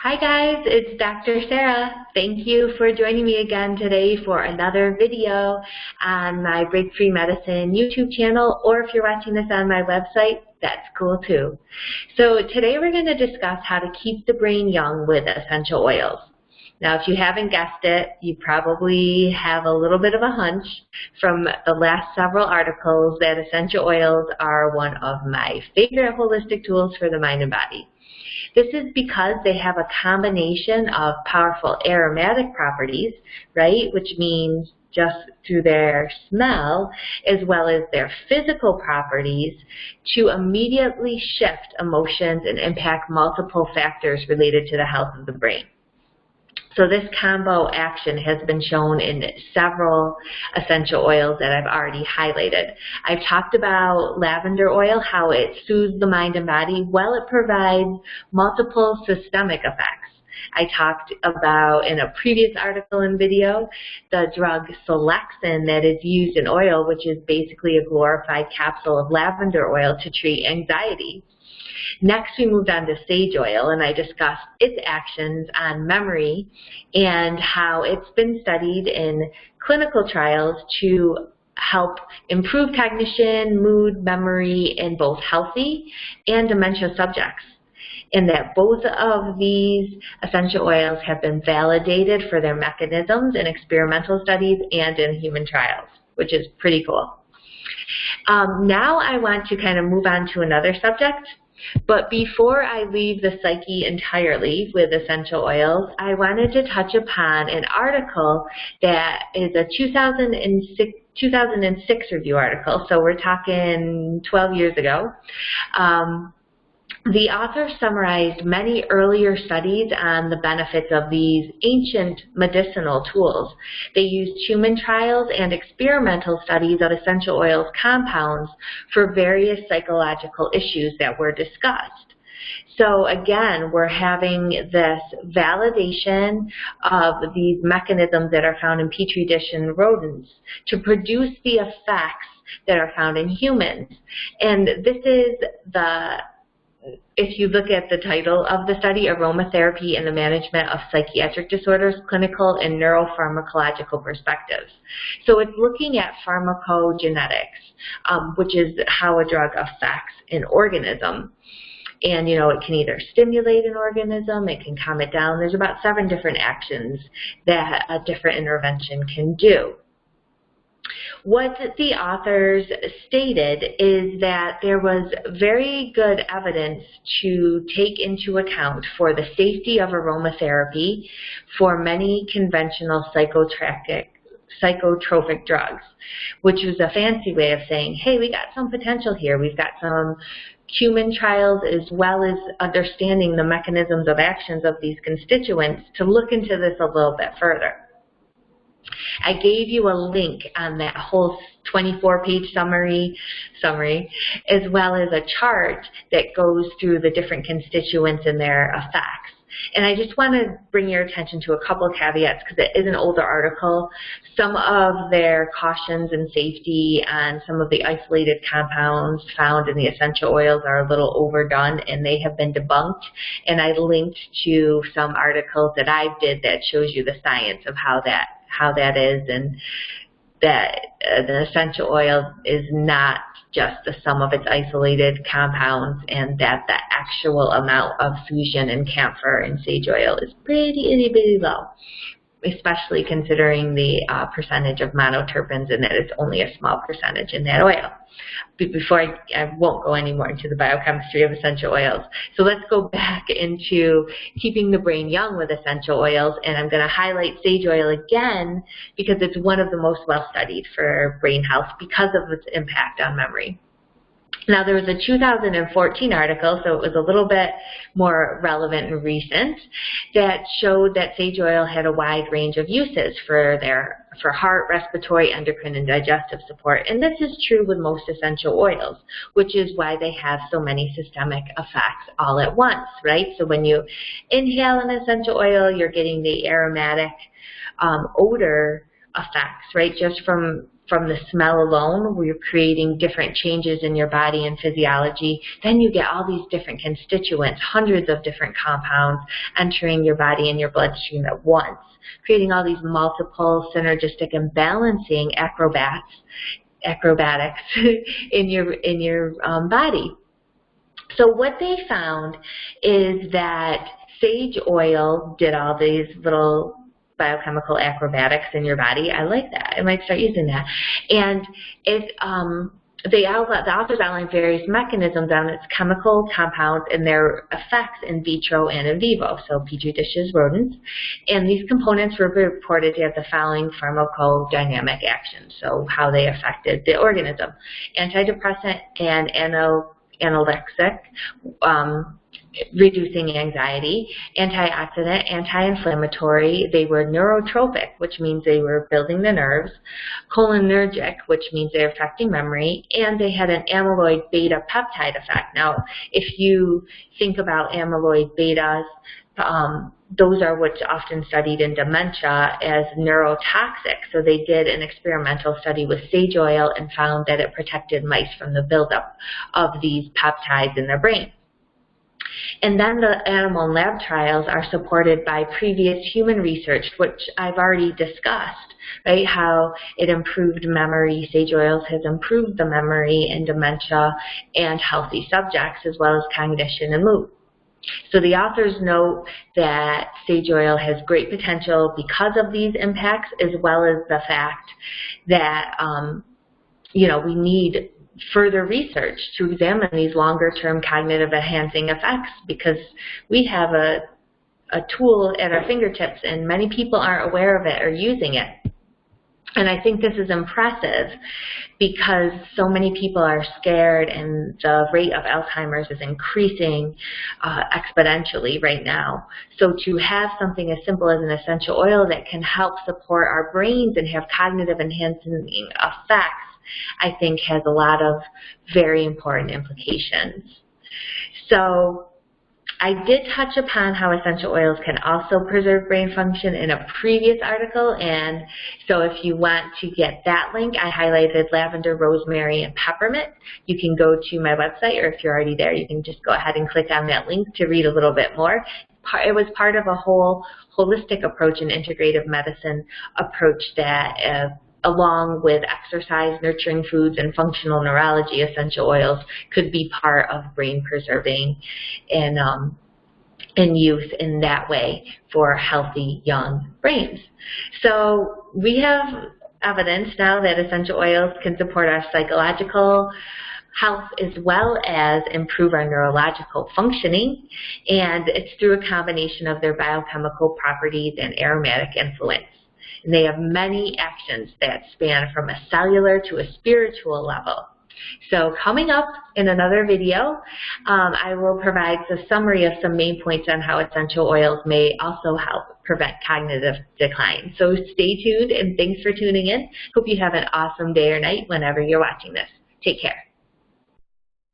Hi guys, it's Dr. Sarah. Thank you for joining me again today for another video on my Break Free Medicine YouTube channel, or if you're watching this on my website, that's cool too. So today we're going to discuss how to keep the brain young with essential oils. Now, if you haven't guessed it, you probably have a little bit of a hunch from the last several articles that essential oils are one of my favorite holistic tools for the mind and body. This is because they have a combination of powerful aromatic properties, right, which means just through their smell, as well as their physical properties, to immediately shift emotions and impact multiple factors related to the health of the brain. So this combo action has been shown in several essential oils that I've already highlighted. I've talked about lavender oil, how it soothes the mind and body. Well, it provides multiple systemic effects. I talked about, in a previous article and video, the drug Selexin that is used in oil, which is basically a glorified capsule of lavender oil to treat anxiety. Next, we moved on to sage oil, and I discussed its actions on memory and how it's been studied in clinical trials to help improve cognition, mood, memory in both healthy and dementia subjects, and that both of these essential oils have been validated for their mechanisms in experimental studies and in human trials, which is pretty cool. Now I want to kind of move on to another subject. But before I leave the psyche entirely with essential oils, I wanted to touch upon an article that is a 2006 review article, so we're talking 12 years ago. The author summarized many earlier studies on the benefits of these ancient medicinal tools. They used human trials and experimental studies of essential oils compounds for various psychological issues that were discussed. So again, we're having this validation of these mechanisms that are found in petri dish and rodents to produce the effects that are found in humans. And this is if you look at the title of the study, Aromatherapy in the Management of Psychiatric Disorders, Clinical and Neuropharmacological Perspectives. So it's looking at pharmacogenetics, which is how a drug affects an organism. And, you know, it can either stimulate an organism, it can calm it down. There's about 7 different actions that a different intervention can do. What the authors stated is that there was very good evidence to take into account for the safety of aromatherapy for many conventional psychotropic drugs, which was a fancy way of saying, hey, we got some potential here. We've got some human trials as well as understanding the mechanisms of actions of these constituents to look into this a little bit further. I gave you a link on that whole 24-page summary, as well as a chart that goes through the different constituents and their effects. And I just want to bring your attention to a couple of caveats because it is an older article. Some of their cautions and safety on some of the isolated compounds found in the essential oils are a little overdone, and they have been debunked. And I linked to some articles that I did that shows you the science of how that is, and that the essential oil is not just the sum of its isolated compounds, and that the actual amount of fusion in camphor and sage oil is pretty itty-bitty low, especially considering the percentage of monoterpenes, and that it's only a small percentage in that oil. But before I won't go any more into the biochemistry of essential oils. So let's go back into keeping the brain young with essential oils, and I'm going to highlight sage oil again because it's one of the most well-studied for brain health because of its impact on memory. Now, there was a 2014 article, so it was a little bit more relevant and recent, that showed that sage oil had a wide range of uses for heart, respiratory, endocrine, and digestive support. And this is true with most essential oils, which is why they have so many systemic effects all at once, right? So when you inhale an essential oil, you're getting the aromatic odor effects, right, just from from the smell alone, where you're creating different changes in your body and physiology, then you get all these different constituents, hundreds of different compounds entering your body and your bloodstream at once, creating all these multiple synergistic and balancing acrobatics in your body. So what they found is that sage oil did all these little biochemical acrobatics in your body. I like that. I might start using that. And the authors outlined various mechanisms on its chemical compounds and their effects in vitro and in vivo, so petri dishes, rodents. And these components were reported to have the following pharmacodynamic actions, so how they affected the organism: antidepressant and analgesic, reducing anxiety, antioxidant, anti-inflammatory. They were neurotropic, which means they were building the nerves, cholinergic, which means they're affecting memory, and they had an amyloid beta peptide effect. Now, if you think about amyloid betas, those are what's often studied in dementia as neurotoxic. So they did an experimental study with sage oil and found that it protected mice from the buildup of these peptides in their brain. And then the animal and lab trials are supported by previous human research, which I've already discussed, right? How it improved memory. Sage oils has improved the memory in dementia and healthy subjects, as well as cognition and mood. So the authors note that sage oil has great potential because of these impacts, as well as the fact that, we need further research to examine these longer-term cognitive enhancing effects, because we have a tool at our fingertips and many people aren't aware of it or using it. And I think this is impressive because so many people are scared and the rate of Alzheimer's is increasing exponentially right now. So to have something as simple as an essential oil that can help support our brains and have cognitive enhancing effects, I think has a lot of very important implications. So I did touch upon how essential oils can also preserve brain function in a previous article, and so if you want to get that link, I highlighted lavender, rosemary, and peppermint. You can go to my website, or if you're already there, you can just go ahead and click on that link to read a little bit more. It was part of a whole holistic approach, an integrative medicine approach that along with exercise, nurturing foods, and functional neurology, essential oils could be part of brain preserving and youth in that way for healthy young brains. So we have evidence now that essential oils can support our psychological health as well as improve our neurological functioning, and it's through a combination of their biochemical properties and aromatic influence. And they have many actions that span from a cellular to a spiritual level. So coming up in another video, I will provide a summary of some main points on how essential oils may also help prevent cognitive decline. So stay tuned and thanks for tuning in. Hope you have an awesome day or night whenever you're watching this. Take care.